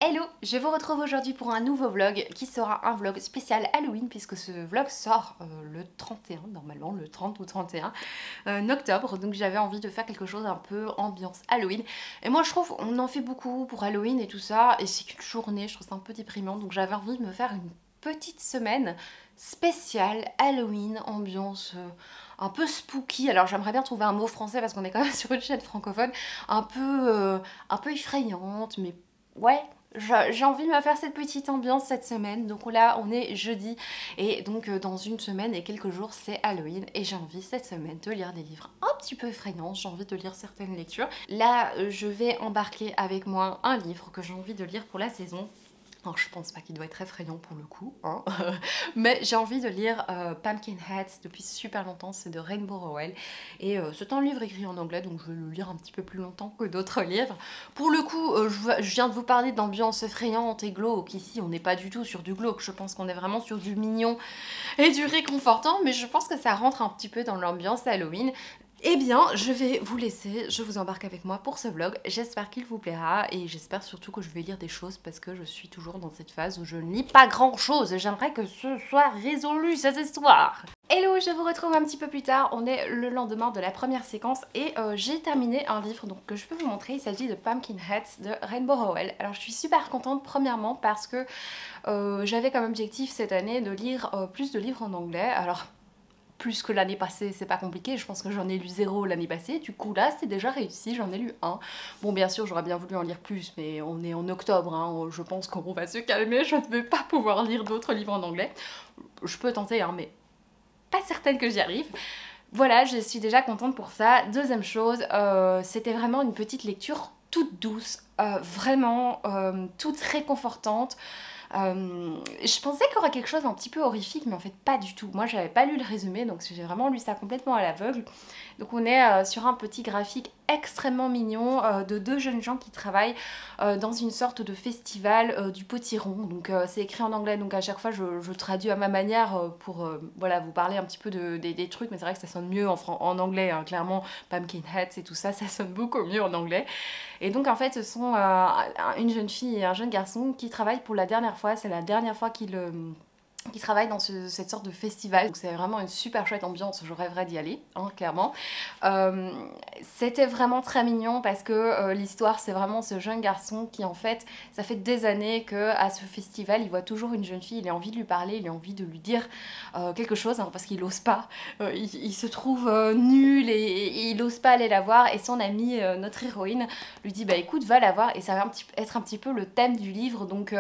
Hello, je vous retrouve aujourd'hui pour un nouveau vlog qui sera un vlog spécial Halloween puisque ce vlog sort le 31, normalement le 30 ou 31 octobre, donc j'avais envie de faire quelque chose un peu ambiance Halloween. Et moi je trouve on en fait beaucoup pour Halloween et tout ça et c'est qu'une journée, je trouve ça un peu déprimant, donc j'avais envie de me faire une petite semaine spéciale Halloween, ambiance un peu spooky. Alors j'aimerais bien trouver un mot français parce qu'on est quand même sur une chaîne francophone un peu effrayante, mais ouais. J'ai envie de me faire cette petite ambiance cette semaine. Donc là, on est jeudi et donc dans une semaine et quelques jours, c'est Halloween. Et j'ai envie cette semaine de lire des livres un petit peu effrayants. J'ai envie de lire certaines lectures. Là, je vais embarquer avec moi un livre que j'ai envie de lire pour la saison. Alors je pense pas qu'il doit être effrayant pour le coup, hein. Mais j'ai envie de lire Pumpkinhead depuis super longtemps, c'est de Rainbow Rowell. Et c'est un livre écrit en anglais, donc je vais le lire un petit peu plus longtemps que d'autres livres. Pour le coup, je viens de vous parler d'ambiance effrayante et glauque. Ici, on n'est pas du tout sur du glauque, je pense qu'on est vraiment sur du mignon et du réconfortant, mais je pense que ça rentre un petit peu dans l'ambiance Halloween. Eh bien, je vais vous laisser, je vous embarque avec moi pour ce vlog. J'espère qu'il vous plaira et j'espère surtout que je vais lire des choses parce que je suis toujours dans cette phase où je ne lis pas grand chose. J'aimerais que ce soit résolu, cette histoire. Hello, je vous retrouve un petit peu plus tard. On est le lendemain de la première séquence et j'ai terminé un livre donc, que je peux vous montrer. Il s'agit de Pumpkinhead de Rainbow Rowell. Alors, je suis super contente, premièrement, parce que j'avais comme objectif cette année de lire plus de livres en anglais. Alors, plus que l'année passée, c'est pas compliqué, je pense que j'en ai lu 0 l'année passée, du coup là c'est déjà réussi, j'en ai lu 1. Bon bien sûr j'aurais bien voulu en lire plus, mais on est en octobre, hein, je pense qu'on va se calmer, je ne vais pas pouvoir lire d'autres livres en anglais. Je peux tenter, hein, mais pas certaine que j'y arrive. Voilà, je suis déjà contente pour ça. Deuxième chose, c'était vraiment une petite lecture toute douce, vraiment toute réconfortante. Je pensais qu'il y aurait quelque chose un petit peu horrifique, mais en fait pas du tout. Moi j'avais pas lu le résumé, donc j'ai vraiment lu ça complètement à l'aveugle. Donc on est sur un petit graphique extrêmement mignon de deux jeunes gens qui travaillent dans une sorte de festival du potiron. Donc c'est écrit en anglais, donc à chaque fois je traduis à ma manière pour voilà, vous parler un petit peu des trucs, mais c'est vrai que ça sonne mieux en anglais, hein, clairement. Pumpkinhead et tout ça, ça sonne beaucoup mieux en anglais. Et donc en fait ce sont une jeune fille et un jeune garçon qui travaillent pour la dernière fois, c'est la dernière fois qu'ils travaillent dans cette sorte de festival. Donc c'est vraiment une super chouette ambiance, je rêverais d'y aller, hein, clairement. C'était vraiment très mignon parce que l'histoire c'est vraiment ce jeune garçon qui en fait, ça fait des années qu'à ce festival il voit toujours une jeune fille, il a envie de lui parler, il a envie de lui dire quelque chose, hein, parce qu'il n'ose pas, il se trouve nul et il n'ose pas aller la voir et son amie, notre héroïne, lui dit bah écoute va la voir et ça va être un petit peu le thème du livre, donc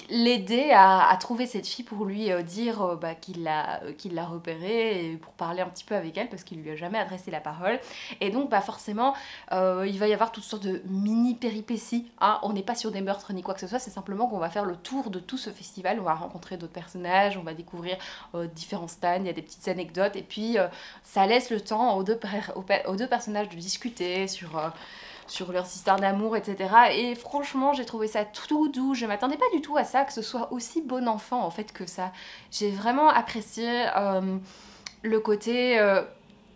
l'aider à trouver cette fille pour lui dire bah, qu'il l'a repérée et pour parler un petit peu avec elle parce qu'il lui a jamais adressé la parole. Et donc bah, forcément il va y avoir toutes sortes de mini péripéties, hein. On n'est pas sur des meurtres ni quoi que ce soit, c'est simplement qu'on va faire le tour de tout ce festival, on va rencontrer d'autres personnages, on va découvrir différents stands, il y a des petites anecdotes et puis ça laisse le temps aux deux personnages de discuter sur leurs histoires d'amour, etc. Et franchement, j'ai trouvé ça tout doux. Je m'attendais pas du tout à ça, que ce soit aussi bon enfant en fait que ça. J'ai vraiment apprécié le côté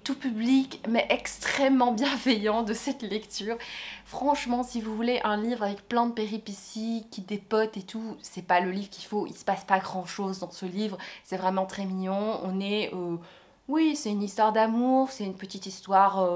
tout public, mais extrêmement bienveillant de cette lecture. Franchement, si vous voulez un livre avec plein de péripéties, qui dépotent et tout, c'est pas le livre qu'il faut. Il se passe pas grand chose dans ce livre. C'est vraiment très mignon. On est oui, c'est une histoire d'amour, c'est une petite histoire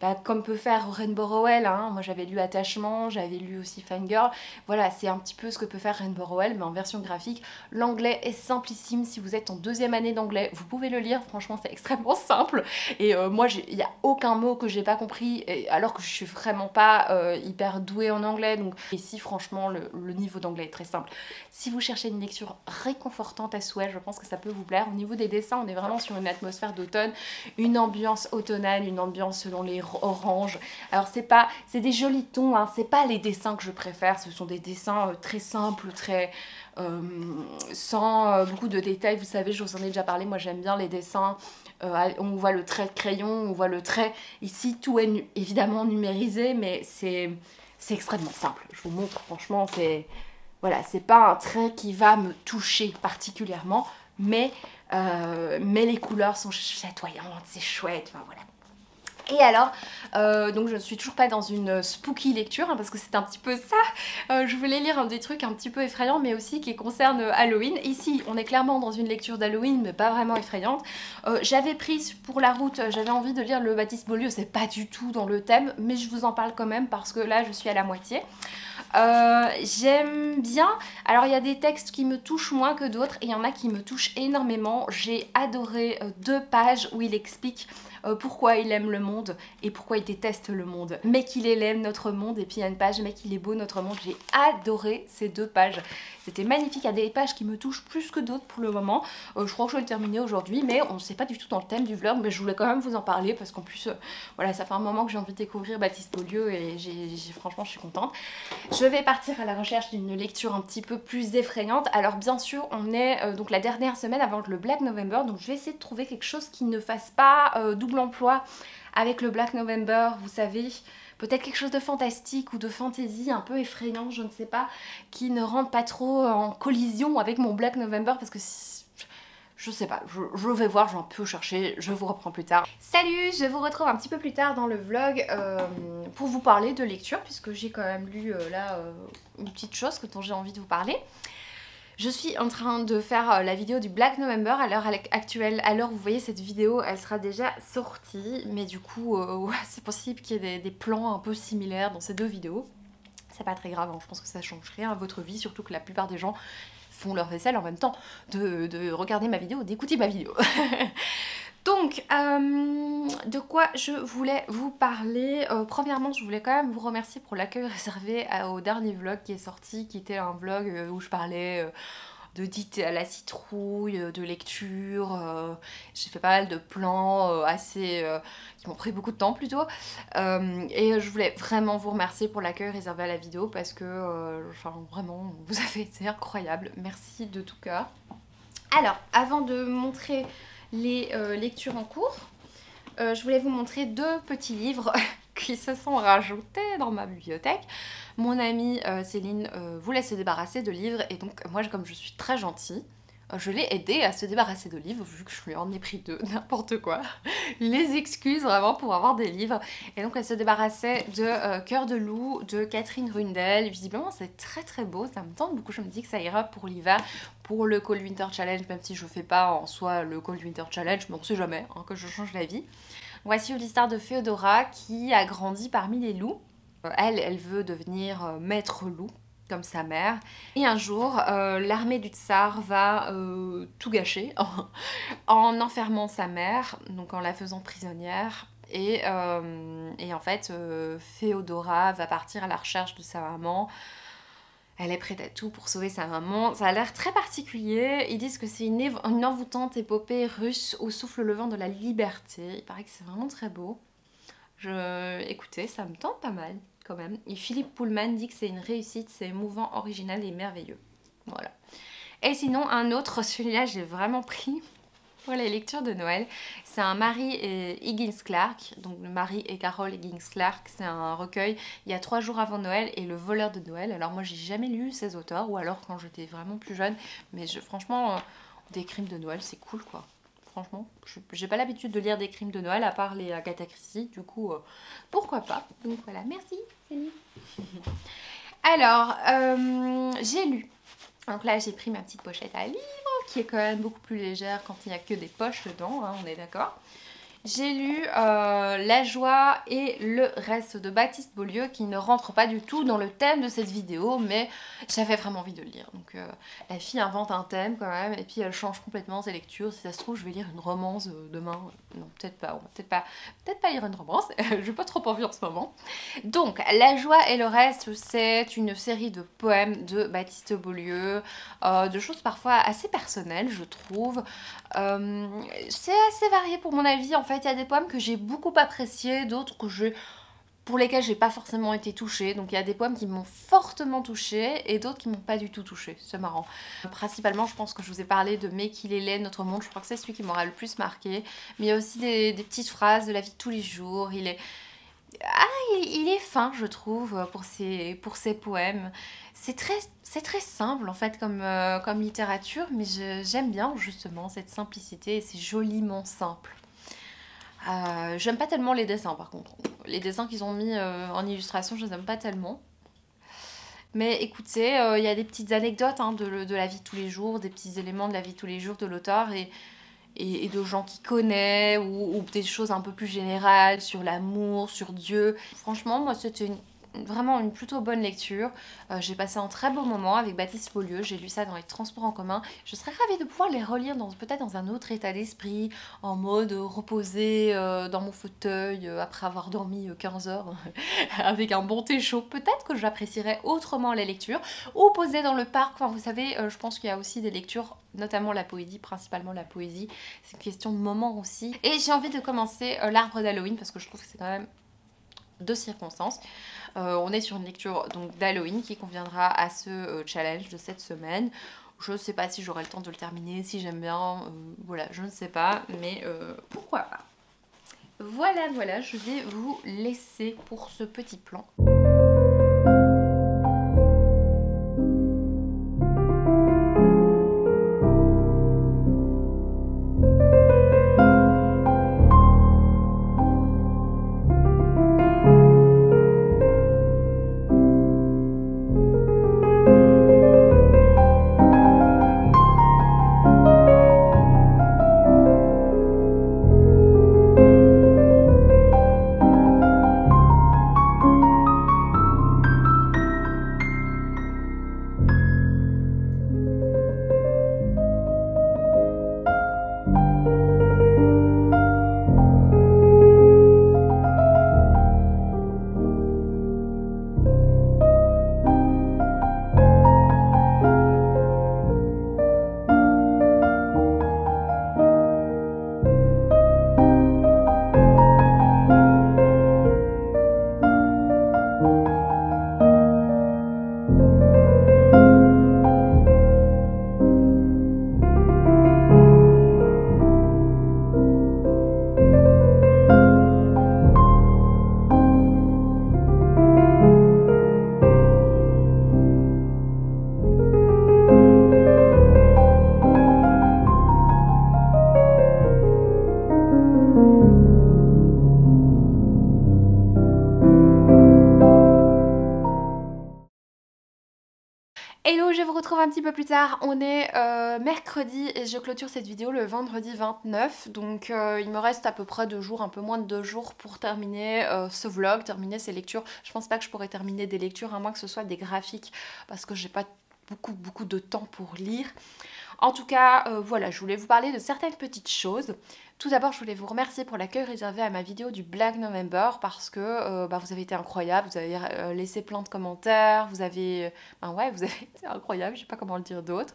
bah, comme peut faire Rainbow Rowell, hein. Moi j'avais lu Attachement, j'avais lu aussi Fangirl. Voilà, c'est un petit peu ce que peut faire Rainbow Rowell, mais en version graphique. L'anglais est simplissime, si vous êtes en deuxième année d'anglais, vous pouvez le lire, franchement c'est extrêmement simple. Et moi, il n'y a aucun mot que j'ai pas compris, alors que je suis vraiment pas hyper douée en anglais. Donc ici, franchement, le niveau d'anglais est très simple. Si vous cherchez une lecture réconfortante à souhait, je pense que ça peut vous plaire. Au niveau des dessins, on est vraiment sur une atmosphère d'automne, une ambiance automnale, une ambiance selon les oranges. Alors c'est des jolis tons, hein, c'est pas les dessins que je préfère, ce sont des dessins très simples, très sans beaucoup de détails. Vous savez, je vous en ai déjà parlé, moi j'aime bien les dessins. On voit le trait de crayon, on voit le trait. Ici, tout est évidemment numérisé, mais c'est extrêmement simple. Je vous montre, franchement, voilà, c'est pas un trait qui va me toucher particulièrement, mais les couleurs sont chatoyantes, c'est chouette, enfin voilà. Et alors, donc je ne suis toujours pas dans une spooky lecture, hein, parce que c'est un petit peu ça. Je voulais lire des trucs un petit peu effrayants, mais aussi qui concernent Halloween. Ici, on est clairement dans une lecture d'Halloween, mais pas vraiment effrayante. J'avais pris pour la route, j'avais envie de lire le Baptiste Beaulieu, c'est pas du tout dans le thème, mais je vous en parle quand même, parce que là, je suis à la moitié. J'aime bien, alors il y a des textes qui me touchent moins que d'autres, et il y en a qui me touchent énormément. J'ai adoré 2 pages où il explique pourquoi il aime le monde et pourquoi il déteste le monde, mais qu'il aime notre monde. Et puis il y a une page mais qu'il est beau notre monde. J'ai adoré ces 2 pages, c'était magnifique. Il y a des pages qui me touchent plus que d'autres pour le moment. Je crois que je vais le terminer aujourd'hui, mais on ne sait pas du tout dans le thème du vlog, mais je voulais quand même vous en parler parce qu'en plus voilà, ça fait un moment que j'ai envie de découvrir Baptiste Beaulieu et franchement je suis contente. Je vais partir à la recherche d'une lecture un petit peu plus effrayante. Alors bien sûr on est donc la dernière semaine avant le Black November, donc je vais essayer de trouver quelque chose qui ne fasse pas double emploi avec le Black November, vous savez, peut-être quelque chose de fantastique ou de fantasy un peu effrayant, je ne sais pas, qui ne rentre pas trop en collision avec mon Black November, parce que je sais pas, je vais voir, j'en peux chercher, je vous reprends plus tard. Salut, je vous retrouve un petit peu plus tard dans le vlog pour vous parler de lecture, puisque j'ai quand même lu là une petite chose dont j'ai envie de vous parler. Je suis en train de faire la vidéo du Black November à l'heure actuelle. À l'heure où vous voyez cette vidéo, elle sera déjà sortie. Mais du coup, c'est possible qu'il y ait des plans un peu similaires dans ces 2 vidéos. C'est pas très grave, hein. Je pense que ça change rien à votre vie. Surtout que la plupart des gens font leur vaisselle en même temps de regarder ma vidéo, d'écouter ma vidéo. Donc, de quoi je voulais vous parler. Premièrement, je voulais quand même vous remercier pour l'accueil réservé au dernier vlog qui est sorti, qui était un vlog où je parlais de dité à la citrouille, de lecture. J'ai fait pas mal de plans qui m'ont pris beaucoup de temps plutôt. Et je voulais vraiment vous remercier pour l'accueil réservé à la vidéo parce que, enfin, vraiment, vous avez été incroyable. Merci de tout cœur. Alors, avant de montrer les lectures en cours, je voulais vous montrer 2 petits livres qui se sont rajoutés dans ma bibliothèque. Mon amie Céline voulait se débarrasser de livres et donc moi, comme je suis très gentille, je l'ai aidée à se débarrasser de livres vu que je lui en ai pris 2, n'importe quoi. Les excuses vraiment pour avoir des livres. Et donc elle se débarrassait de Cœur de loup de Catherine Rundel. Visiblement c'est très très beau, ça me tente beaucoup. Je me dis que ça ira pour l'hiver, pour le Cold Winter Challenge, même si je fais pas en soi le Cold Winter Challenge, mais on sait jamais hein, que je change la vie. Voici l'histoire de Féodora qui a grandi parmi les loups. Elle veut devenir maître loup comme sa mère. Et un jour, l'armée du tsar va tout gâcher en enfermant sa mère, donc en la faisant prisonnière. Et en fait, Féodora va partir à la recherche de sa maman. Elle est prête à tout pour sauver sa maman. Ça a l'air très particulier. Ils disent que c'est une envoûtante épopée russe au souffle levant de la liberté. Il paraît que c'est vraiment très beau. Écoutez, ça me tente pas mal quand même. Et Philippe Pullman dit que c'est une réussite, c'est émouvant, original et merveilleux. Voilà. Et sinon, un autre, celui-là, j'ai vraiment pris pour les lectures de Noël. C'est un Mary et Higgins Clark. Donc, Mary et Carol Higgins Clark, c'est un recueil il y a 3 jours avant Noël et Le voleur de Noël. Alors, moi, j'ai jamais lu ces auteurs, ou alors quand j'étais vraiment plus jeune. Mais franchement, des crimes de Noël, c'est cool quoi. Franchement, j'ai pas l'habitude de lire des crimes de Noël à part les Agatha Christie, du coup, pourquoi pas. Donc voilà, merci Céline. Alors, j'ai lu. Donc là, j'ai pris ma petite pochette à livres, qui est quand même beaucoup plus légère quand il n'y a que des poches dedans, hein, on est d'accord. J'ai lu La joie et le reste de Baptiste Beaulieu, qui ne rentre pas du tout dans le thème de cette vidéo, mais j'avais vraiment envie de le lire. Donc la fille invente un thème quand même, et puis elle change complètement ses lectures. Si ça se trouve, je vais lire une romance demain. Non, peut-être pas, on va peut-être pas lire une romance, j'ai pas trop envie en ce moment. Donc, La joie et le reste, c'est une série de poèmes de Baptiste Beaulieu, de choses parfois assez personnelles, je trouve. C'est assez varié pour mon avis. En fait, il y a des poèmes que j'ai beaucoup appréciés, d'autres pour lesquels j'ai pas forcément été touchée. Donc il y a des poèmes qui m'ont fortement touchée et d'autres qui m'ont pas du tout touchée. C'est marrant. Principalement, je pense que je vous ai parlé de Mais qu'il est laid, notre monde. Je crois que c'est celui qui m'aura le plus marqué. Mais il y a aussi des petites phrases de la vie de tous les jours. Il est fin, je trouve, pour ses poèmes. C'est très simple en fait comme littérature, mais j'aime bien justement cette simplicité et c'est joliment simple. J'aime pas tellement les dessins par contre. Les dessins qu'ils ont mis en illustration, je les aime pas tellement. Mais écoutez, il y a des petites anecdotes hein, de la vie de tous les jours, des petits éléments de la vie de tous les jours de l'auteur et de gens qu'il connaît ou des choses un peu plus générales sur l'amour, sur Dieu. Franchement, moi c'était vraiment une plutôt bonne lecture. J'ai passé un très beau moment avec Baptiste Beaulieu, j'ai lu ça dans les transports en commun. Je serais ravie de pouvoir les relire peut-être dans un autre état d'esprit, en mode reposé dans mon fauteuil après avoir dormi 15 heures avec un bon thé chaud. Peut-être que j'apprécierais autrement les lectures ou posé dans le parc. Enfin, vous savez, je pense qu'il y a aussi des lectures, notamment la poésie, principalement la poésie. C'est une question de moment aussi. Et j'ai envie de commencer l'arbre d'Halloween parce que je trouve que c'est quand même de circonstances. On est sur une lecture donc d'Halloween qui conviendra à ce challenge de cette semaine. Je ne sais pas si j'aurai le temps de le terminer, si j'aime bien, voilà, je ne sais pas, mais pourquoi pas. Voilà, je vais vous laisser pour ce petit plan. Hello, je vous retrouve un petit peu plus tard. On est mercredi et je clôture cette vidéo le vendredi 29. Donc il me reste à peu près 2 jours, un peu moins de 2 jours pour terminer ce vlog, terminer ces lectures. Je pense pas que je pourrais terminer des lectures à moins que ce soit des graphiques parce que j'ai pas beaucoup de temps pour lire. En tout cas, voilà, je voulais vous parler de certaines petites choses. Tout d'abord, je voulais vous remercier pour l'accueil réservé à ma vidéo du Black November parce que vous avez été incroyable, vous avez laissé plein de commentaires, vous avez... ouais, vous avez été incroyable, je sais pas comment le dire d'autre.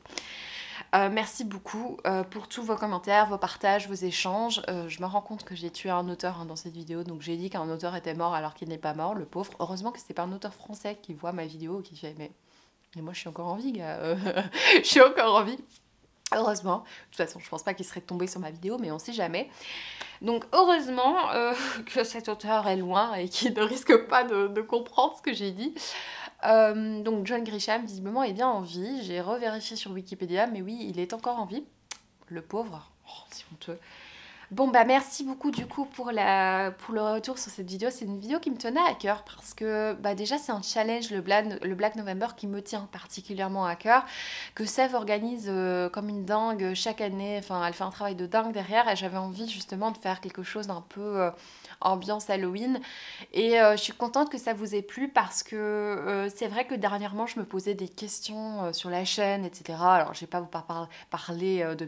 Merci beaucoup pour tous vos commentaires, vos partages, vos échanges. Je me rends compte que j'ai tué un auteur dans cette vidéo, donc j'ai dit qu'un auteur était mort alors qu'il n'est pas mort, le pauvre. Heureusement que c'était pas un auteur français qui voit ma vidéo et qui fait mais moi je suis encore en vie, gars. Je suis encore en vie. Heureusement, de toute façon je pense pas qu'il serait tombé sur ma vidéo mais on sait jamais. Donc heureusement que cet auteur est loin et qu'il ne risque pas de comprendre ce que j'ai dit. Donc John Grisham visiblement est bien en vie, j'ai revérifié sur Wikipédia mais oui il est encore en vie, le pauvre, oh, c'est honteux. Bon bah merci beaucoup du coup pour le retour sur cette vidéo, c'est une vidéo qui me tenait à cœur parce que bah déjà c'est un challenge, le Black November qui me tient particulièrement à cœur, que Sève organise comme une dingue chaque année, enfin elle fait un travail de dingue derrière et j'avais envie justement de faire quelque chose d'un peu ambiance Halloween et je suis contente que ça vous ait plu parce que c'est vrai que dernièrement je me posais des questions sur la chaîne etc. Alors je vais pas vous parler de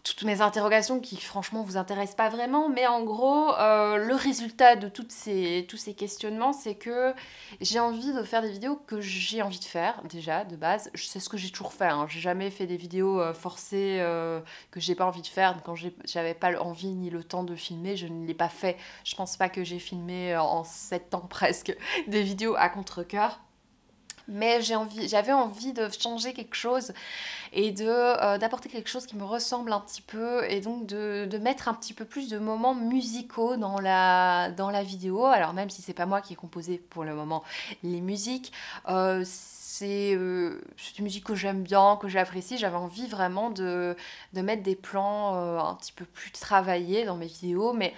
toutes mes interrogations qui franchement vous intéressent pas vraiment, mais en gros le résultat de tous ces questionnements c'est que j'ai envie de faire des vidéos que j'ai envie de faire déjà de base. C'est ce que j'ai toujours fait, hein. J'ai jamais fait des vidéos forcées que j'ai pas envie de faire. Quand j'avais pas envie ni le temps de filmer, je ne l'ai pas fait. Je pense pas que j'ai filmé en 7 ans presque des vidéos à contre-cœur. Mais j'avais envie de changer quelque chose et d'apporter quelque chose qui me ressemble un petit peu et donc de mettre un petit peu plus de moments musicaux dans la vidéo. Alors même si c'est pas moi qui ai composé pour le moment les musiques, c'est une musique que j'aime bien, que j'apprécie. J'avais envie vraiment de mettre des plans un petit peu plus travaillés dans mes vidéos, mais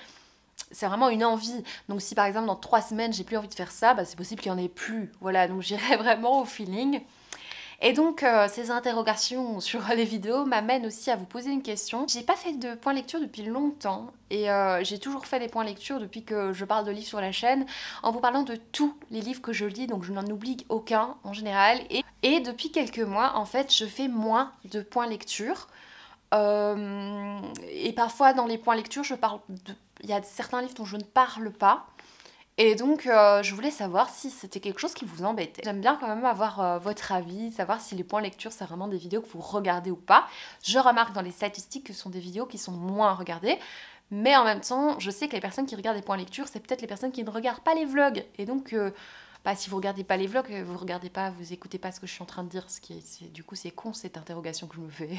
c'est vraiment une envie. Donc si par exemple dans 3 semaines j'ai plus envie de faire ça, bah, c'est possible qu'il n'y en ait plus. Voilà, donc j'irai vraiment au feeling. Et donc ces interrogations sur les vidéos m'amènent aussi à vous poser une question. J'ai pas fait de point lecture depuis longtemps et j'ai toujours fait des points lecture depuis que je parle de livres sur la chaîne en vous parlant de tous les livres que je lis, donc je n'en oublie aucun en général. Et depuis quelques mois en fait je fais moins de points lecture. Et parfois dans les points lecture il y a certains livres dont je ne parle pas. Et donc, je voulais savoir si c'était quelque chose qui vous embêtait. J'aime bien quand même avoir votre avis, savoir si les points lecture, c'est vraiment des vidéos que vous regardez ou pas. Je remarque dans les statistiques que ce sont des vidéos qui sont moins regardées. Mais en même temps, je sais que les personnes qui regardent les points lecture, c'est peut-être les personnes qui ne regardent pas les vlogs. Et donc, bah, si vous regardez pas les vlogs, vous regardez pas, vous écoutez pas ce que je suis en train de dire. Du coup, c'est con cette interrogation que je me fais.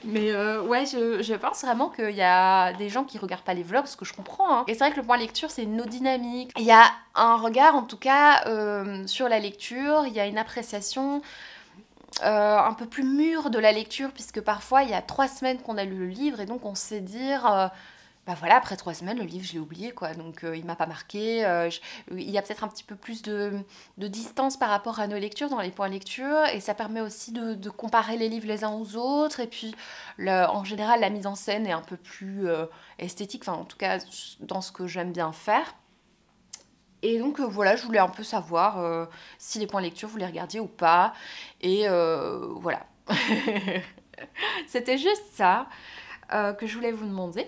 Mais ouais, je pense vraiment qu'il y a des gens qui regardent pas les vlogs, ce que je comprends. Hein. Et c'est vrai que le point lecture, c'est une autre dynamique. Il y a un regard, en tout cas, sur la lecture. Il y a une appréciation un peu plus mûre de la lecture, puisque parfois, il y a 3 semaines qu'on a lu le livre, et donc on sait dire... bah voilà, après 3 semaines, le livre, je l'ai oublié, quoi. Donc, il m'a pas marqué. Il y a peut-être un petit peu plus de distance par rapport à nos lectures dans les points lecture. Et ça permet aussi de comparer les livres les uns aux autres. Et puis, en général, la mise en scène est un peu plus esthétique. Enfin, en tout cas, dans ce que j'aime bien faire. Et donc, voilà, je voulais un peu savoir si les points lecture, vous les regardiez ou pas. Et voilà. C'était juste ça que je voulais vous demander.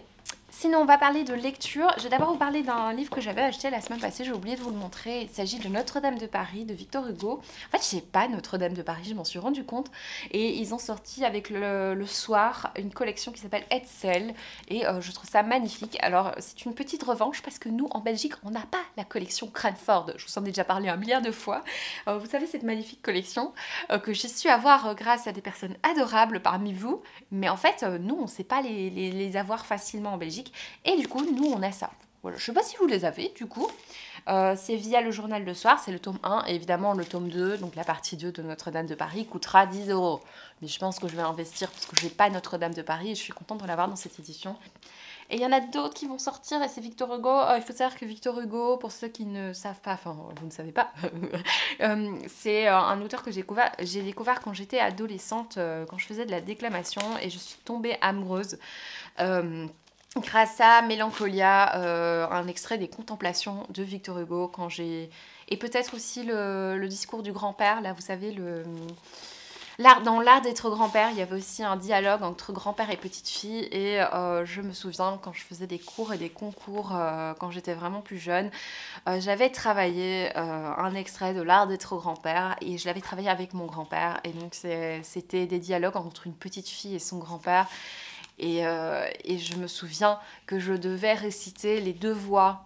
Sinon, on va parler de lecture. Je vais d'abord vous parler d'un livre que j'avais acheté la semaine passée. J'ai oublié de vous le montrer. Il s'agit de Notre-Dame de Paris de Victor Hugo. En fait, je sais pas Notre-Dame de Paris, je m'en suis rendu compte. Et ils ont sorti avec le soir une collection qui s'appelle Hetzel. Et je trouve ça magnifique. Alors, c'est une petite revanche parce que nous, en Belgique, on n'a pas la collection Cranford. Je vous en ai déjà parlé un milliard de fois. Vous savez, cette magnifique collection que j'ai su avoir grâce à des personnes adorables parmi vous. Mais en fait, nous, on ne sait pas les avoir facilement en Belgique. Et du coup, nous, on a ça. Voilà. Je ne sais pas si vous les avez, du coup. C'est via le journal de soir, c'est le tome 1. Et évidemment, le tome 2, donc la partie 2 de Notre-Dame de Paris, coûtera 10 €. Mais je pense que je vais investir parce que je n'ai pas Notre-Dame de Paris et je suis contente de l'avoir dans cette édition. Et il y en a d'autres qui vont sortir et c'est Victor Hugo. Il faut savoir que Victor Hugo, pour ceux qui ne savent pas, enfin vous ne savez pas, c'est un auteur que j'ai découvert quand j'étais adolescente, quand je faisais de la déclamation et je suis tombée amoureuse. Grâce à Mélancolia, un extrait des Contemplations de Victor Hugo, et peut-être aussi le discours du grand-père, là vous savez, dans l'art d'être grand-père, il y avait aussi un dialogue entre grand-père et petite-fille et je me souviens quand je faisais des cours et des concours quand j'étais vraiment plus jeune, j'avais travaillé un extrait de l'art d'être grand-père et je l'avais travaillé avec mon grand-père et donc c'était des dialogues entre une petite fille et son grand-père. Et je me souviens que je devais réciter les 2 voix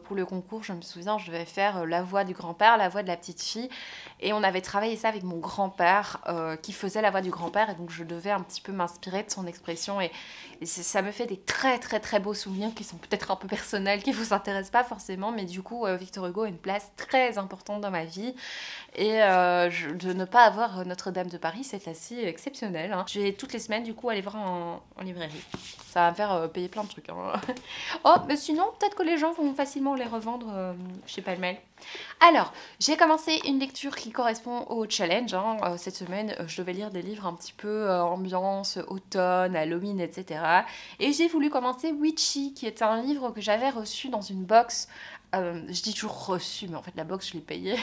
pour le concours. Je me souviens, je devais faire la voix du grand-père, la voix de la petite fille. Et on avait travaillé ça avec mon grand-père qui faisait la voix du grand-père. Et donc je devais un petit peu m'inspirer de son expression. Et ça me fait des très très très beaux souvenirs qui sont peut-être un peu personnels, qui ne vous intéressent pas forcément. Mais du coup, Victor Hugo a une place très importante dans ma vie. Et de ne pas avoir Notre-Dame de Paris, c'est assez exceptionnel. Hein. Je vais toutes les semaines, du coup, aller voir en librairie. Ça va me faire payer plein de trucs. Hein. Oh, mais sinon, peut-être que les gens vont facilement les revendre chez Palmel. Alors, j'ai commencé une lecture qui correspond au challenge. Hein. Cette semaine, je devais lire des livres un petit peu ambiance, automne, Halloween, etc. Et j'ai voulu commencer Witchy, qui est un livre que j'avais reçu dans une box. Je dis toujours reçu, mais en fait la box je l'ai payée.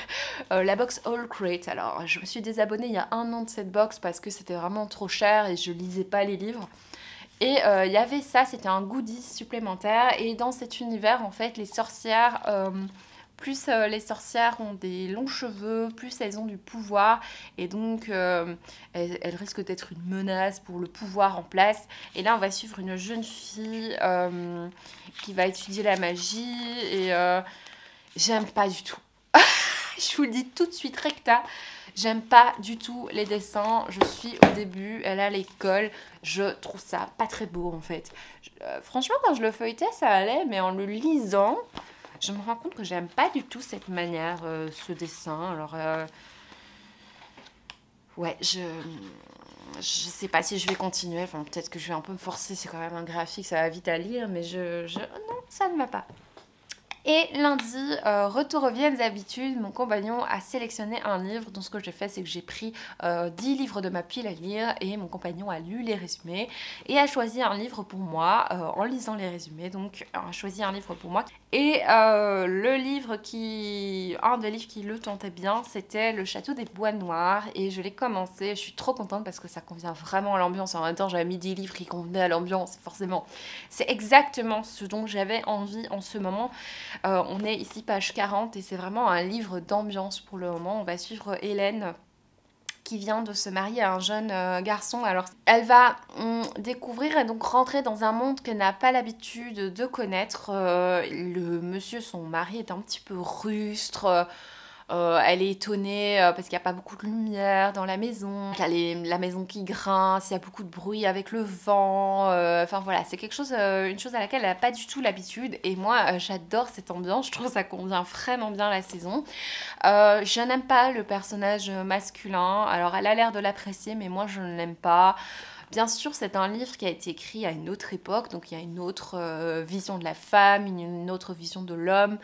La box All Crate. Alors je me suis désabonnée il y a 1 an de cette box parce que c'était vraiment trop cher et je lisais pas les livres. Et il y avait ça, c'était un goodies supplémentaire. Et dans cet univers, en fait, les sorcières, plus les sorcières ont des longs cheveux, plus elles ont du pouvoir. Et donc, elles risquent d'être une menace pour le pouvoir en place. Et là, on va suivre une jeune fille qui va étudier la magie. Et j'aime pas du tout. Je vous le dis tout de suite, recta. J'aime pas du tout les dessins. Je suis au début, elle est à l'école. Je trouve ça pas très beau en fait. Franchement, quand je le feuilletais, ça allait, mais en le lisant, je me rends compte que j'aime pas du tout cette manière, ce dessin. Alors, ouais, je sais pas si je vais continuer. Enfin, peut-être que je vais un peu me forcer. C'est quand même un graphique, ça va vite à lire, mais non, ça ne va pas. Et lundi, retour aux vieilles habitudes, mon compagnon a sélectionné un livre. Donc ce que j'ai fait, c'est que j'ai pris 10 livres de ma pile à lire et mon compagnon a lu les résumés et a choisi un livre pour moi en lisant les résumés. Donc a choisi un livre pour moi. Et un des livres qui le tentait bien, c'était Le Château des Bois Noirs et je l'ai commencé. Je suis trop contente parce que ça convient vraiment à l'ambiance. En même temps, j'avais mis 10 livres qui convenaient à l'ambiance, forcément. C'est exactement ce dont j'avais envie en ce moment. On est ici page 40 et c'est vraiment un livre d'ambiance pour le moment. On va suivre Hélène qui vient de se marier à un jeune garçon. Alors elle va découvrir et donc rentrer dans un monde qu'elle n'a pas l'habitude de connaître. Le monsieur, son mari, est un petit peu rustre. Elle est étonnée parce qu'il n'y a pas beaucoup de lumière dans la maison. Il y a la maison qui grince, il y a beaucoup de bruit avec le vent. Enfin voilà, c'est quelque chose, une chose à laquelle elle n'a pas du tout l'habitude. Et moi, j'adore cette ambiance. Je trouve que ça convient vraiment bien à la saison. Je n'aime pas le personnage masculin. Alors elle a l'air de l'apprécier, mais moi je ne l'aime pas. Bien sûr, c'est un livre qui a été écrit à une autre époque, donc il y a une autre vision de la femme, une autre vision de l'homme.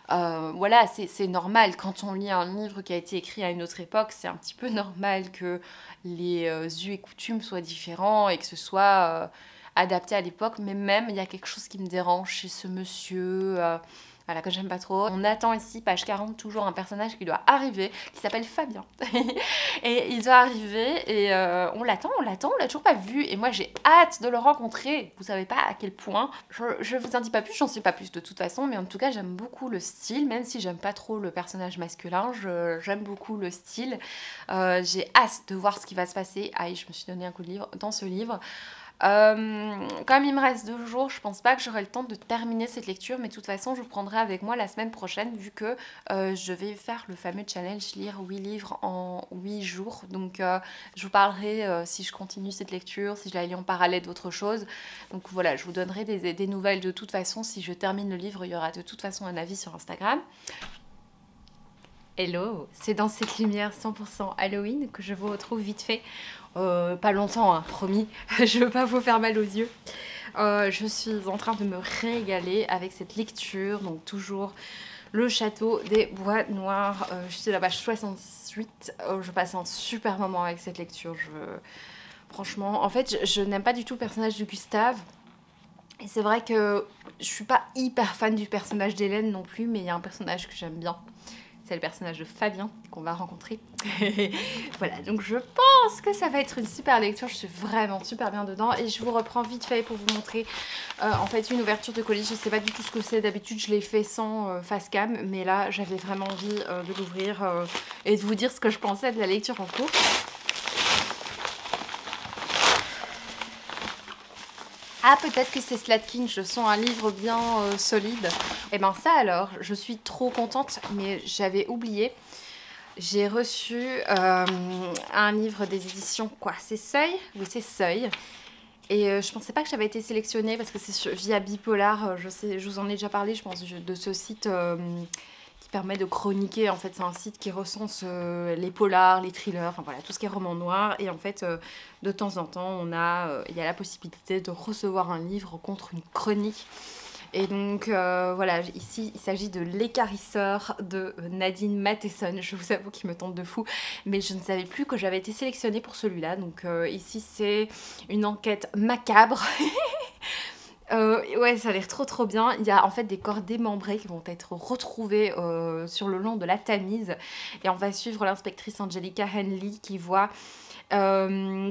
Voilà, c'est normal. Quand on lit un livre qui a été écrit à une autre époque, c'est un petit peu normal que les us et coutumes soient différents et que ce soit adapté à l'époque. Mais même, il y a quelque chose qui me dérange chez ce monsieur. Voilà, que j'aime pas trop. On attend ici, page 40, toujours un personnage qui doit arriver, qui s'appelle Fabien. Et il doit arriver et on l'attend, on l'a toujours pas vu. Et moi j'ai hâte de le rencontrer. Vous savez pas à quel point. Je vous en dis pas plus, j'en sais pas plus de toute façon. Mais en tout cas, j'aime beaucoup le style, même si j'aime pas trop le personnage masculin. J'aime beaucoup le style. J'ai hâte de voir ce qui va se passer. Aïe, je me suis donné un coup de livre dans ce livre. Comme il me reste 2 jours, je pense pas que j'aurai le temps de terminer cette lecture, mais de toute façon je vous prendrai avec moi la semaine prochaine vu que je vais faire le fameux challenge lire 8 livres en 8 jours. Donc je vous parlerai si je continue cette lecture, si je la lis en parallèle d'autres choses. Donc voilà, je vous donnerai des nouvelles de toute façon. Si je termine le livre, il y aura de toute façon un avis sur Instagram. Hello, c'est dans cette lumière 100% Halloween que je vous retrouve vite fait. Pas longtemps, hein, promis, je veux pas vous faire mal aux yeux. Je suis en train de me régaler avec cette lecture, donc toujours Le Château des Bois Noirs. Je suis à la page 68, je passe un super moment avec cette lecture. Franchement, en fait, je n'aime pas du tout le personnage de Gustave. Et c'est vrai que je suis pas hyper fan du personnage d'Hélène non plus, mais il y a un personnage que j'aime bien. C'est le personnage de Fabien qu'on va rencontrer. Voilà, donc je pense que ça va être une super lecture. Je suis vraiment super bien dedans. Et je vous reprends vite fait pour vous montrer en fait une ouverture de colis. Je sais pas du tout ce que c'est. D'habitude, je l'ai fait sans face cam. Mais là, j'avais vraiment envie de l'ouvrir et de vous dire ce que je pensais de la lecture en cours. Ah, peut-être que c'est Slatkin, je sens un livre bien solide. Et ben ça alors, je suis trop contente, mais j'avais oublié. J'ai reçu un livre des éditions, quoi, c'est Seuil? Oui, c'est Seuil. Et je pensais pas que j'avais été sélectionnée parce que c'est via Bipolar, je vous en ai déjà parlé, je pense, de ce site qui permet de chroniquer. En fait, c'est un site qui recense les polars, les thrillers, enfin voilà, tout ce qui est roman noir. Et en fait, de temps en temps, il y a la possibilité de recevoir un livre contre une chronique. Et donc voilà, ici il s'agit de L'écarisseur de Nadine Matheson. Je vous avoue qu'il me tente de fou, mais je ne savais plus que j'avais été sélectionnée pour celui-là. Donc ici c'est une enquête macabre. Ouais, ça a l'air trop bien. Il y a en fait des corps démembrés qui vont être retrouvés sur le long de la Tamise. Et on va suivre l'inspectrice Angelica Henley qui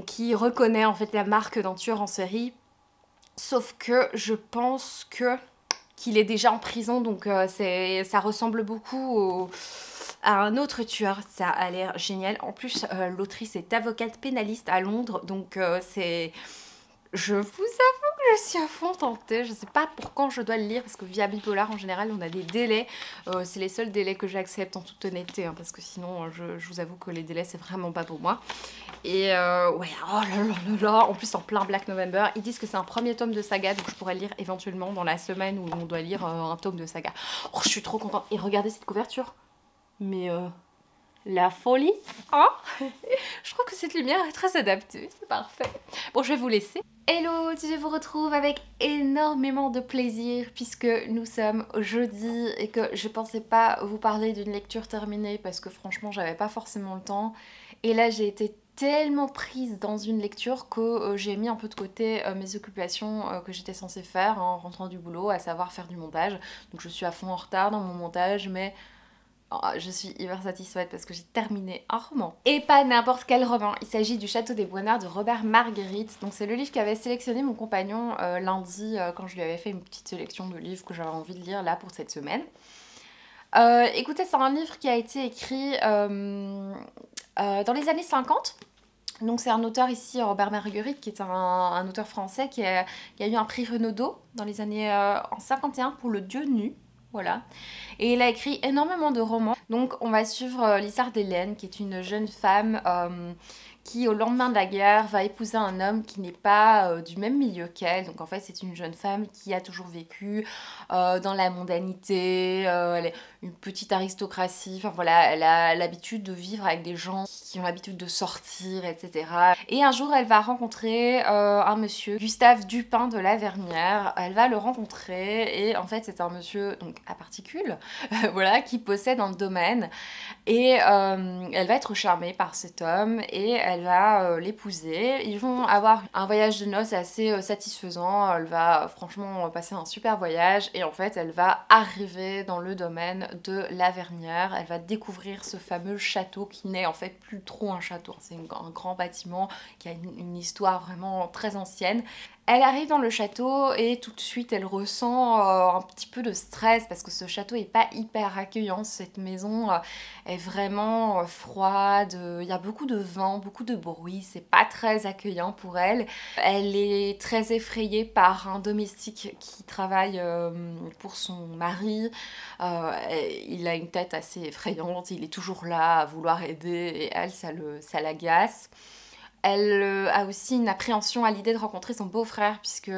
qui reconnaît en fait la marque d'un tueur en série. Sauf que je pense qu'il est déjà en prison, donc ça ressemble beaucoup à un autre tueur. Ça a l'air génial. En plus, l'autrice est avocate pénaliste à Londres, donc je vous avoue Je suis à fond tentée, je sais pas pour quand je dois le lire parce que via Bipolar en général on a des délais, c'est les seuls délais que j'accepte en toute honnêteté hein, parce que sinon je vous avoue que les délais c'est vraiment pas pour moi. Et ouais, oh là là là là, en plus en plein Black November, ils disent que c'est un premier tome de saga donc je pourrais le lire éventuellement dans la semaine où on doit lire un tome de saga. Oh je suis trop contente, et regardez cette couverture, mais la folie, hein. Je trouve que cette lumière est très adaptée, c'est parfait. Bon, je vais vous laisser. Hello, je vous retrouve avec énormément de plaisir puisque nous sommes jeudi et que je pensais pas vous parler d'une lecture terminée parce que franchement, j'avais pas forcément le temps. Et là, j'ai été tellement prise dans une lecture que j'ai mis un peu de côté mes occupations que j'étais censée faire en rentrant du boulot, à savoir faire du montage. Donc je suis à fond en retard dans mon montage, mais oh, je suis hyper satisfaite parce que j'ai terminé un roman. Et pas n'importe quel roman, il s'agit du Château des Bois Noirs de Robert Marguerite. Donc c'est le livre qu'avait sélectionné mon compagnon lundi quand je lui avais fait une petite sélection de livres que j'avais envie de lire là pour cette semaine. Écoutez, c'est un livre qui a été écrit dans les années 50. Donc c'est un auteur ici, Robert Marguerite, qui est un auteur français qui a eu un prix Renaudot dans les années en 51 pour Le Dieu nu. Voilà. Et il a écrit énormément de romans. Donc on va suivre l'histoire d'Hélène, qui est une jeune femme qui, au lendemain de la guerre, va épouser un homme qui n'est pas du même milieu qu'elle. Donc en fait, c'est une jeune femme qui a toujours vécu dans la mondanité, elle est une petite aristocratie. Enfin voilà, elle a l'habitude de vivre avec des gens qui ont l'habitude de sortir, etc. Et un jour, elle va rencontrer un monsieur, Gustave Dupin de Lavernière. Elle va le rencontrer et en fait, c'est un monsieur donc à particules, voilà, qui possède un domaine. Et elle va être charmée par cet homme et elle va l'épouser. Ils vont avoir un voyage de noces assez satisfaisant. Elle va franchement passer un super voyage et en fait elle va arriver dans le domaine de Lavernière. Elle va découvrir ce fameux château qui n'est en fait plus trop un château. C'est un grand bâtiment qui a une histoire vraiment très ancienne. Elle arrive dans le château et tout de suite elle ressent un petit peu de stress parce que ce château est pas hyper accueillant. Cette maison est vraiment froide, il y a beaucoup de vent, beaucoup de bruit, c'est pas très accueillant pour elle. Elle est très effrayée par un domestique qui travaille pour son mari. Il a une tête assez effrayante, il est toujours là à vouloir aider et elle, ça l'agace. Elle a aussi une appréhension à l'idée de rencontrer son beau-frère puisque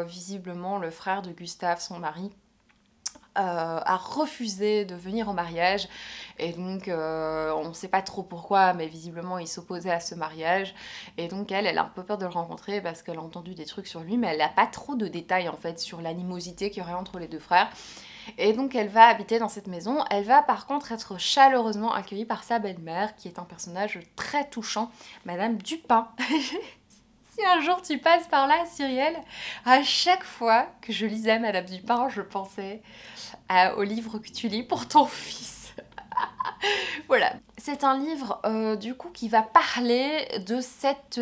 visiblement le frère de Gustave, son mari, a refusé de venir au mariage et donc on ne sait pas trop pourquoi mais visiblement il s'opposait à ce mariage et donc elle a un peu peur de le rencontrer parce qu'elle a entendu des trucs sur lui mais elle n'a pas trop de détails en fait sur l'animosité qu'il y aurait entre les deux frères. Et donc elle va habiter dans cette maison. Elle va par contre être chaleureusement accueillie par sa belle-mère qui est un personnage très touchant, Madame Dupin. Si un jour tu passes par là, Cyrielle, à chaque fois que je lisais Madame Dupin, je pensais au livre que tu lis pour ton fils. Voilà, c'est un livre du coup qui va parler de cette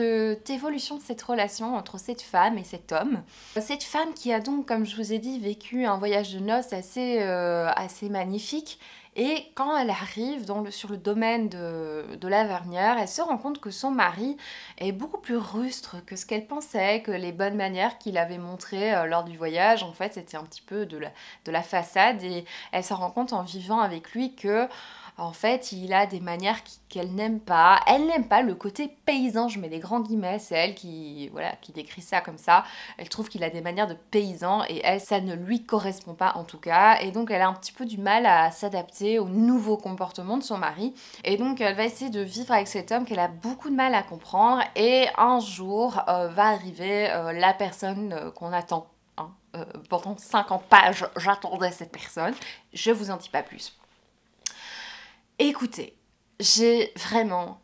évolution de cette relation entre cette femme et cet homme. Cette femme qui a donc, comme je vous ai dit, vécu un voyage de noces assez magnifique. Et quand elle arrive sur le domaine de Lavernière, elle se rend compte que son mari est beaucoup plus rustre que ce qu'elle pensait, que les bonnes manières qu'il avait montrées lors du voyage, en fait, c'était un petit peu de la façade. Et elle se rend compte en vivant avec lui que en fait, il a des manières qu'elle n'aime pas. Elle n'aime pas le côté paysan, je mets des grands guillemets, c'est elle qui décrit ça comme ça. Elle trouve qu'il a des manières de paysan et elle, ça ne lui correspond pas en tout cas. Et donc, elle a un petit peu du mal à s'adapter au nouveau comportement de son mari. Et donc, elle va essayer de vivre avec cet homme qu'elle a beaucoup de mal à comprendre. Et un jour, va arriver la personne qu'on attend. Hein. Pendant 50 pages, j'attendais cette personne. Je vous en dis pas plus. Écoutez, j'ai vraiment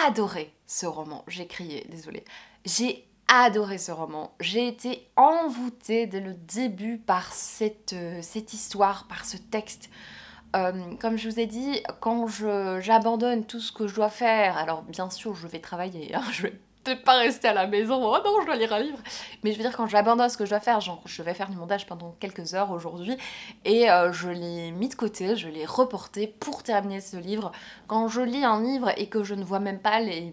adoré ce roman. J'ai crié, désolée. J'ai adoré ce roman. J'ai été envoûtée dès le début par cette histoire, par ce texte. Comme je vous ai dit, quand j'abandonne tout ce que je dois faire, alors bien sûr je vais travailler, hein, je vais de pas rester à la maison, oh non, je dois lire un livre. Mais je veux dire, quand j'abandonne ce que je dois faire, genre je vais faire du montage pendant quelques heures aujourd'hui, et je l'ai mis de côté, je l'ai reporté pour terminer ce livre. Quand je lis un livre et que je ne vois même pas les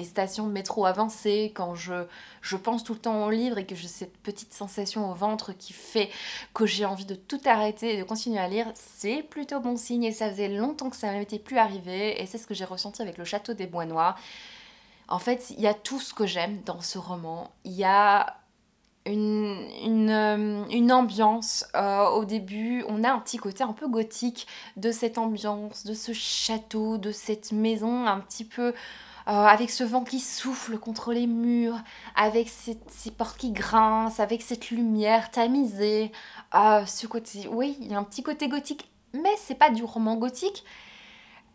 stations de métro avancer, quand je pense tout le temps au livre et que j'ai cette petite sensation au ventre qui fait que j'ai envie de tout arrêter et de continuer à lire, c'est plutôt bon signe, et ça faisait longtemps que ça ne m'était plus arrivé, et c'est ce que j'ai ressenti avec Le Château des Bois Noirs. En fait, il y a tout ce que j'aime dans ce roman. Il y a une ambiance. Au début, on a un petit côté un peu gothique de cette ambiance, de ce château, de cette maison un petit peu... avec ce vent qui souffle contre les murs, avec ces portes qui grincent, avec cette lumière tamisée. Ce côté... Oui, il y a un petit côté gothique, mais c'est pas du roman gothique.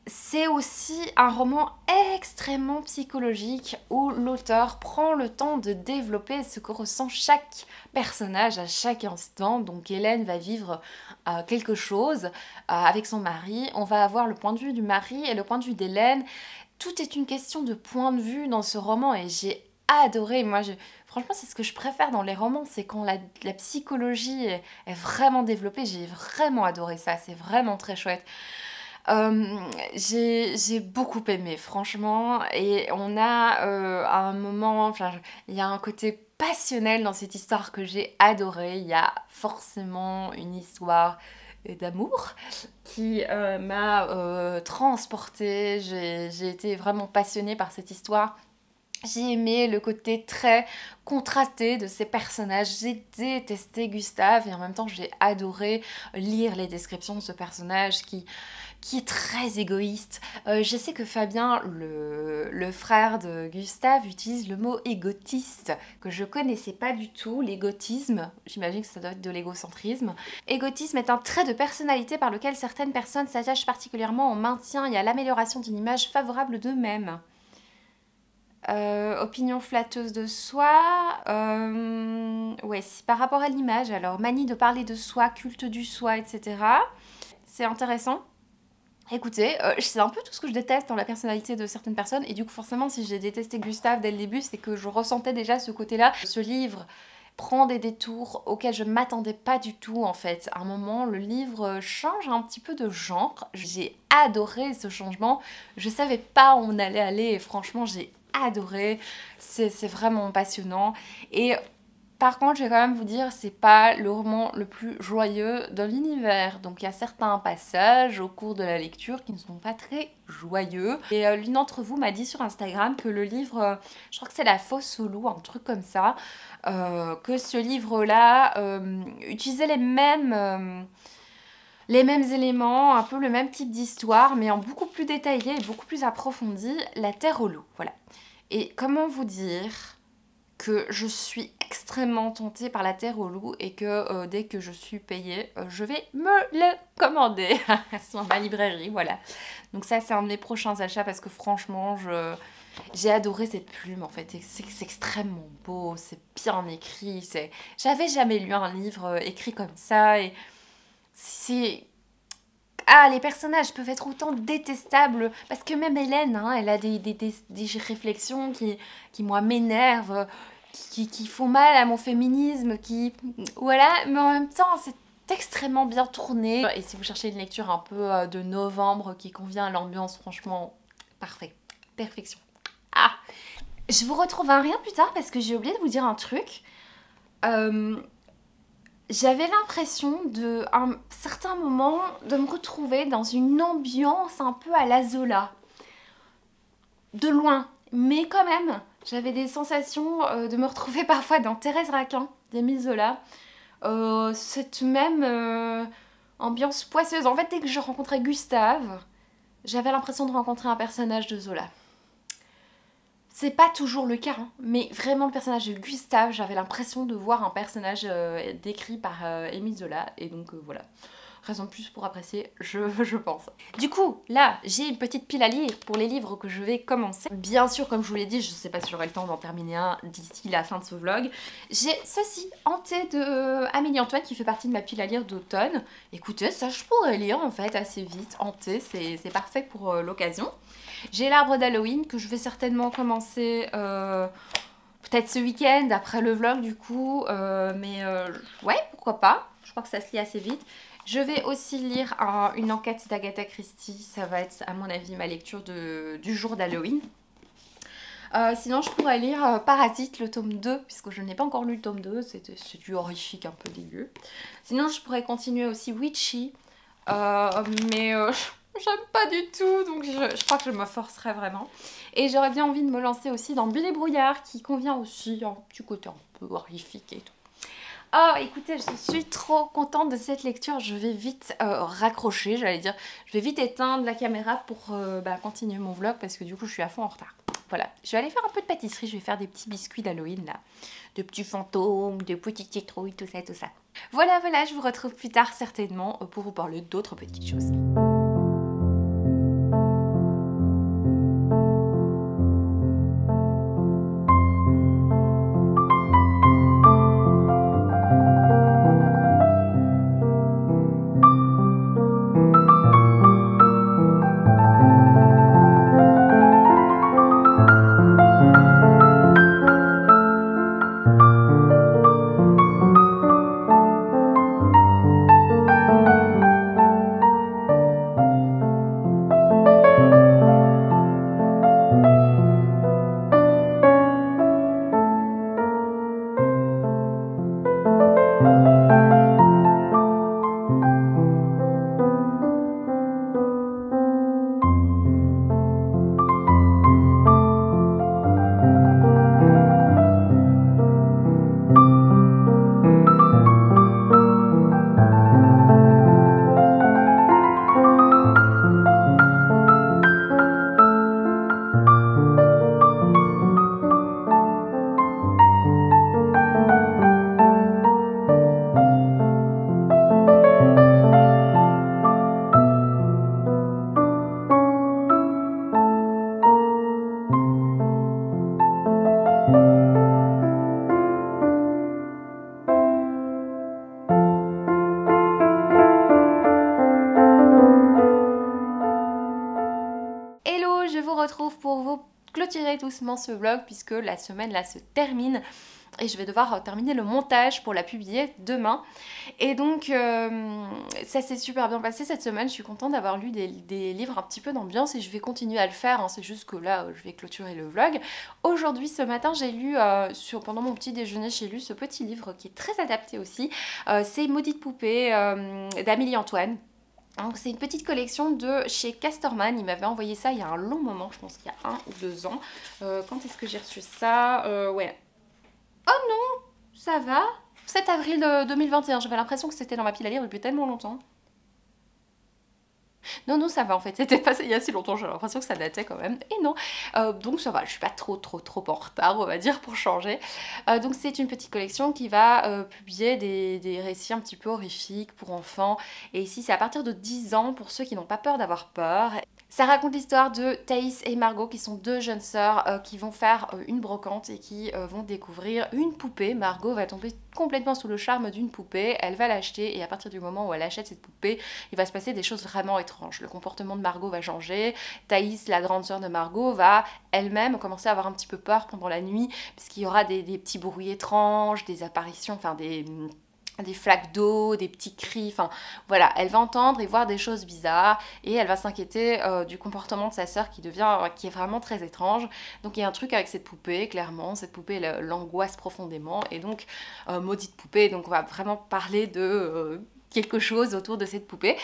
C'est aussi un roman extrêmement psychologique où l'auteur prend le temps de développer ce que ressent chaque personnage à chaque instant. Donc Hélène va vivre quelque chose avec son mari. On va avoir le point de vue du mari et le point de vue d'Hélène. Tout est une question de point de vue dans ce roman, et j'ai adoré. Franchement, c'est ce que je préfère dans les romans, c'est quand la psychologie est vraiment développée. J'ai vraiment adoré ça, c'est vraiment très chouette. J'ai beaucoup aimé, franchement, et on a un moment, enfin, il y a un côté passionnel dans cette histoire que j'ai adoré. Il y a forcément une histoire d'amour qui m'a transportée. J'ai été vraiment passionnée par cette histoire. J'ai aimé le côté très contrasté de ces personnages. J'ai détesté Gustave, et en même temps j'ai adoré lire les descriptions de ce personnage qui est très égoïste. Je sais que Fabien, le frère de Gustave, utilise le mot égotiste, que je connaissais pas du tout. L'égotisme, j'imagine que ça doit être de l'égocentrisme. Égotisme est un trait de personnalité par lequel certaines personnes s'attachent particulièrement au maintien et à l'amélioration d'une image favorable d'eux-mêmes. Opinion flatteuse de soi, ouais, c'est par rapport à l'image, alors manie de parler de soi, culte du soi, etc. C'est intéressant. Écoutez, c'est un peu tout ce que je déteste dans la personnalité de certaines personnes, et du coup forcément si j'ai détesté Gustave dès le début, c'est que je ressentais déjà ce côté-là. Ce livre prend des détours auxquels je m'attendais pas du tout en fait. À un moment, le livre change un petit peu de genre. J'ai adoré ce changement, je savais pas où on allait aller, et franchement j'ai adoré, c'est vraiment passionnant. Et par contre, je vais quand même vous dire, c'est pas le roman le plus joyeux de l'univers. Donc il y a certains passages au cours de la lecture qui ne sont pas très joyeux. Et l'une d'entre vous m'a dit sur Instagram que le livre, je crois que c'est La Fosse au loup, un truc comme ça, que ce livre-là utilisait les mêmes éléments, un peu le même type d'histoire, mais en beaucoup plus détaillé et beaucoup plus approfondi, La Terre au loup, voilà. Et comment vous dire que je suis extrêmement tentée par La Terre au loup, et que dès que je suis payée, je vais me le commander sur ma librairie, voilà. Donc ça, c'est un de mes prochains achats, parce que franchement, j'ai adoré cette plume en fait, c'est extrêmement beau, c'est bien écrit, j'avais jamais lu un livre écrit comme ça, et c'est... Ah, les personnages peuvent être autant détestables, parce que même Hélène, hein, elle a des réflexions qui moi, m'énervent, qui font mal à mon féminisme, Voilà, mais en même temps, c'est extrêmement bien tourné. Et si vous cherchez une lecture un peu de novembre qui convient à l'ambiance, franchement, parfait. Perfection. Ah, je vous retrouve un rien plus tard, parce que j'ai oublié de vous dire un truc. J'avais l'impression à un certain moment de me retrouver dans une ambiance un peu à la Zola. De loin, mais quand même, j'avais des sensations de me retrouver parfois dans Thérèse Raquin d'Émile Zola. Cette même ambiance poisseuse. En fait, dès que je rencontrais Gustave, j'avais l'impression de rencontrer un personnage de Zola. C'est pas toujours le cas, hein, mais vraiment le personnage de Gustave, j'avais l'impression de voir un personnage décrit par Émile Zola, et donc voilà. raison de plus pour apprécier, je pense. Du coup, là, j'ai une petite pile à lire pour les livres que je vais commencer. Bien sûr, comme je vous l'ai dit, je sais pas si j'aurai le temps d'en terminer un d'ici la fin de ce vlog. J'ai ceci, Hanté de Amélie Antoine, qui fait partie de ma pile à lire d'automne. Écoutez, ça je pourrais lire en fait assez vite. Hanté, c'est parfait pour l'occasion. J'ai l'Arbre d'Halloween que je vais certainement commencer peut-être ce week-end après le vlog du coup. Ouais, pourquoi pas. Je crois que ça se lit assez vite. Je vais aussi lire une enquête d'Agatha Christie. Ça va être à mon avis ma lecture du jour d'Halloween. Sinon je pourrais lire Parasite, le tome 2, puisque je n'ai pas encore lu le tome 2, c'est du horrifique un peu dégueu. Sinon je pourrais continuer aussi Witchy, j'aime pas du tout, donc je crois que je me forcerai vraiment. Et j'aurais bien envie de me lancer aussi dans Bulle et Brouillard, qui convient aussi, un petit côté un peu horrifique et tout. Oh, écoutez, je suis trop contente de cette lecture. Je vais vite raccrocher, j'allais dire. Je vais vite éteindre la caméra pour continuer mon vlog parce que du coup, je suis à fond en retard. Voilà, je vais aller faire un peu de pâtisserie. Je vais faire des petits biscuits d'Halloween, là. De petits fantômes, de petites citrouilles, tout ça, tout ça. Voilà, je vous retrouve plus tard certainement pour vous parler d'autres petites choses. Retrouve pour vous clôturer doucement ce vlog puisque la semaine là se termine et je vais devoir terminer le montage pour la publier demain. Et donc ça s'est super bien passé cette semaine. Je suis contente d'avoir lu des livres un petit peu d'ambiance et je vais continuer à le faire, hein. C'est juste que là je vais clôturer le vlog. Aujourd'hui, ce matin, j'ai lu pendant mon petit déjeuner, j'ai lu ce petit livre qui est très adapté aussi. C'est Maudite poupée d'Amélie Antoine. C'est une petite collection de chez Casterman. Il m'avait envoyé ça il y a un long moment, je pense qu'il y a 1 ou 2 ans. Quand est-ce que j'ai reçu ça? Ouais. Oh non, ça va. 7 avril 2021, j'avais l'impression que c'était dans ma pile à lire depuis tellement longtemps. Non, ça va en fait, c'était passé il y a si longtemps, j'ai l'impression que ça datait quand même. Et non, donc ça va, je suis pas trop en retard, on va dire, pour changer. Donc c'est une petite collection qui va publier des récits un petit peu horrifiques pour enfants. Et ici, c'est à partir de 10 ans, pour ceux qui n'ont pas peur d'avoir peur. Ça raconte l'histoire de Thaïs et Margot, qui sont 2 jeunes sœurs qui vont faire une brocante et qui vont découvrir une poupée. Margot va tomber complètement sous le charme d'une poupée, elle va l'acheter et à partir du moment où elle achète cette poupée, il va se passer des choses vraiment étranges. Le comportement de Margot va changer, Thaïs, la grande sœur de Margot, va elle-même commencer à avoir un petit peu peur pendant la nuit, puisqu'il y aura des petits bruits étranges, des apparitions, enfin des flaques d'eau, des petits cris, enfin voilà, elle va entendre et voir des choses bizarres et elle va s'inquiéter du comportement de sa sœur qui est vraiment très étrange. Donc il y a un truc avec cette poupée, clairement, cette poupée l'angoisse profondément et donc maudite poupée, donc on va vraiment parler de quelque chose autour de cette poupée.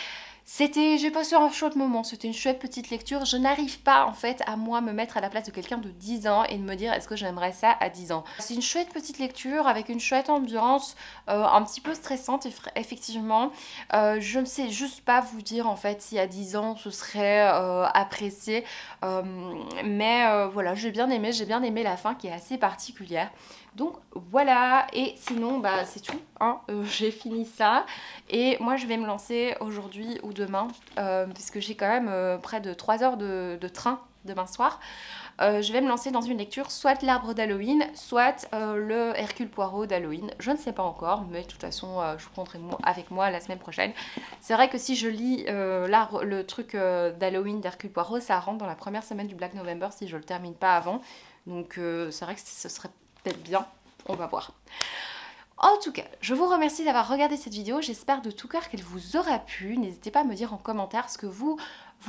J'ai passé un chouette moment, c'était une chouette petite lecture. Je n'arrive pas en fait à moi me mettre à la place de quelqu'un de 10 ans et de me dire est-ce que j'aimerais ça à 10 ans. C'est une chouette petite lecture avec une chouette ambiance, un petit peu stressante effectivement. Je ne sais juste pas vous dire en fait si à 10 ans ce serait apprécié. Mais voilà, j'ai bien aimé la fin qui est assez particulière. Donc voilà, et sinon bah c'est tout, hein. J'ai fini ça et moi je vais me lancer aujourd'hui ou demain puisque j'ai quand même près de 3 heures de train demain soir. Je vais me lancer dans une lecture, soit l'arbre d'Halloween, soit le Hercule Poirot d'Halloween. Je ne sais pas encore, mais de toute façon, je vous prendrai avec moi la semaine prochaine. C'est vrai que si je lis le truc d'Halloween d'Hercule Poirot, ça rentre dans la première semaine du Black November si je le termine pas avant. Donc c'est vrai que ce serait peut-être bien, on va voir. En tout cas, je vous remercie d'avoir regardé cette vidéo, j'espère de tout cœur qu'elle vous aura plu. N'hésitez pas à me dire en commentaire ce que vous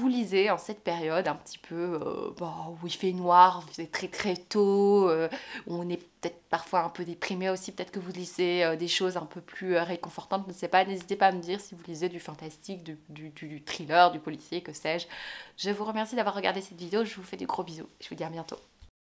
lisez en cette période un petit peu où il fait noir, c'est très très tôt, où on est peut-être parfois un peu déprimé aussi, peut-être que vous lisez des choses un peu plus réconfortantes, je ne sais pas, n'hésitez pas à me dire si vous lisez du fantastique, du thriller, du policier, que sais-je. Je vous remercie d'avoir regardé cette vidéo, je vous fais des gros bisous, je vous dis à bientôt.